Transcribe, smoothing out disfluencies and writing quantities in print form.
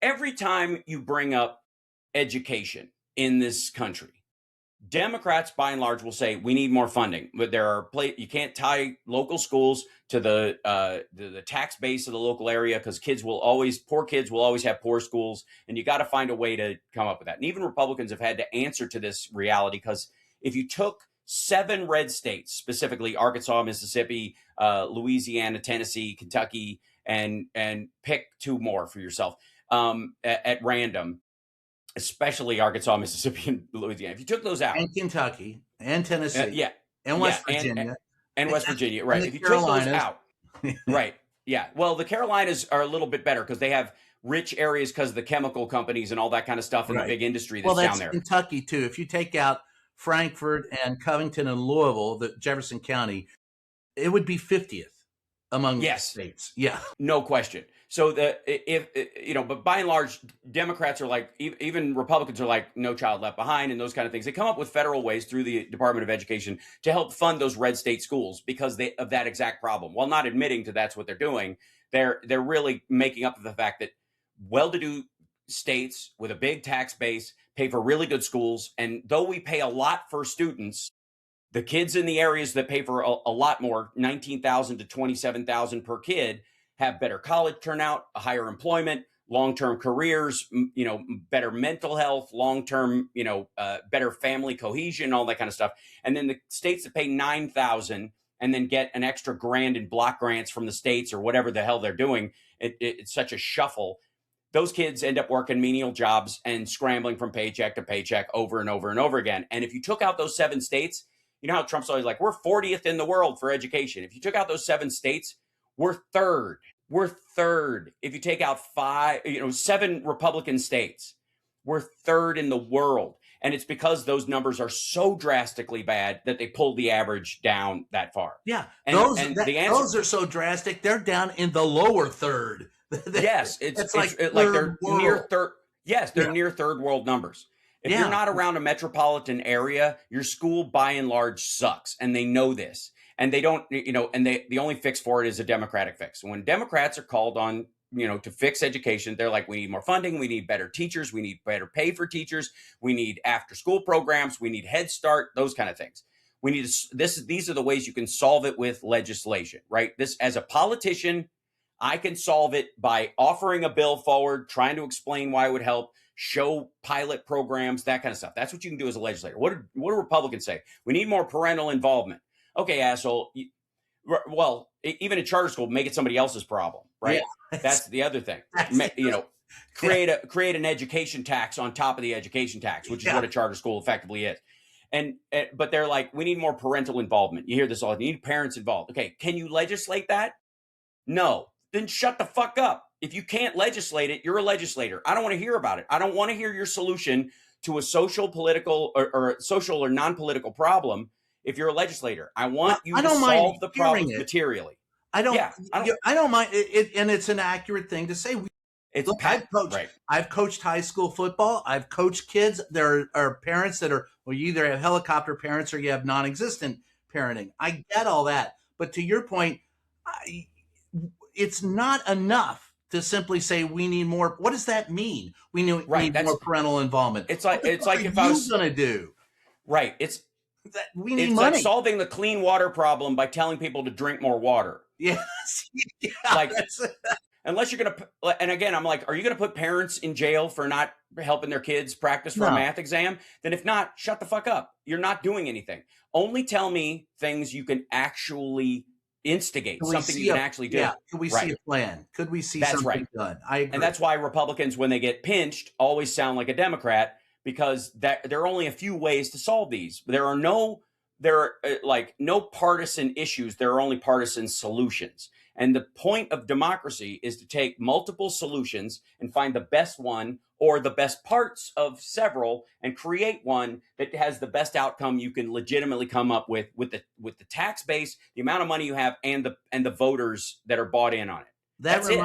every time you bring up education in this country, Democrats, by and large, will say we need more funding, but you can't tie local schools to the tax base of the local area because poor kids will always have poor schools, and you got to find a way to come up with that. And even Republicans have had to answer to this reality because if you took 7 red states, specifically Arkansas, Mississippi, Louisiana, Tennessee, Kentucky, and pick 2 more for yourself at random, especially Arkansas, Mississippi, and Louisiana. If you took those out, and Kentucky, and Tennessee, yeah, and West Virginia, and West Virginia, right? If you took those out, right? Yeah. Well, the Carolinas are a little bit better because they have rich areas because of the chemical companies and all that kind of stuff and the big industry that's down there. Kentucky too. If you take out Frankfort and Covington and Louisville, the Jefferson County, it would be 50th among the states. Yeah, no question. So but by and large, Democrats are like, even Republicans are like, no child left behind and those kind of things. They come up with federal ways through the Department of Education to help fund those red state schools because of that exact problem. While not admitting to that's what they're doing, they're really making up for the fact that well-to-do states with a big tax base pay for really good schools. And though we pay a lot for students, the kids in the areas that pay for a lot more, $19,000 to $27,000 per kid, have better college turnout, a higher employment, long-term careers, better mental health, long-term, better family cohesion, all that kind of stuff. And then the states that pay $9,000 and then get an extra $1,000 in block grants from the states or whatever the hell they're doing, it's such a shuffle. Those kids end up working menial jobs and scrambling from paycheck to paycheck over and over and over again. And if you took out those 7 states, you know how Trump's always like, we're 40th in the world for education. If you took out those 7 states, we're third. We're third. If you take out 7 Republican states, we're third in the world. And it's because those numbers are so drastically bad that they pulled the average down that far. Yeah. Those are so drastic. They're down in the lower third. Yes. It's like they're near third. Yes. They're near third world numbers. If you're not around a metropolitan area, your school by and large sucks. And they know this. And they don't, and the only fix for it is a Democratic fix. When Democrats are called on, to fix education, they're like, we need more funding. We need better teachers. We need better pay for teachers. We need after school programs. We need Head Start, those kind of things. We need these are the ways you can solve it with legislation, right? This, as a politician, I can solve it by offering a bill forward, trying to explain why it would help, show pilot programs, that kind of stuff. That's what you can do as a legislator. What do Republicans say? We need more parental involvement. Okay, asshole. Well, even a charter school, make it somebody else's problem, right? Yeah. That's the other thing. Create an education tax on top of the education tax, which is what a charter school effectively is. But they're like, we need more parental involvement. You hear this all. You need parents involved. Okay, can you legislate that? No. Then shut the fuck up. If you can't legislate it, you're a legislator. I don't want to hear about it. I don't want to hear your solution to a social, political, or social or non-political problem. If you're a legislator, I want you to solve the problem materially. I don't mind it, and it's an accurate thing to say. I've coached high school football. I've coached kids. There are parents that are, well, you either have helicopter parents or you have non-existent parenting. I get all that, but to your point, it's not enough to simply say we need more. What does that mean? We need more parental involvement. It's like if I was going to do right. It's money. Like solving the clean water problem by telling people to drink more water. Yes. Unless you're going to, and again, I'm like, are you going to put parents in jail for not helping their kids practice for a math exam? Then if not, shut the fuck up. You're not doing anything. Only tell me things you can actually instigate, something you can actually do. Yeah. Could we see a plan? Could we see something done? I agree. And that's why Republicans, when they get pinched, always sound like a Democrat, because there are only a few ways to solve these. There are no partisan issues. There are only partisan solutions. And the point of democracy is to take multiple solutions and find the best one or the best parts of several and create one that has the best outcome you can legitimately come up with the tax base, the amount of money you have, and the voters that are bought in on it. That's it.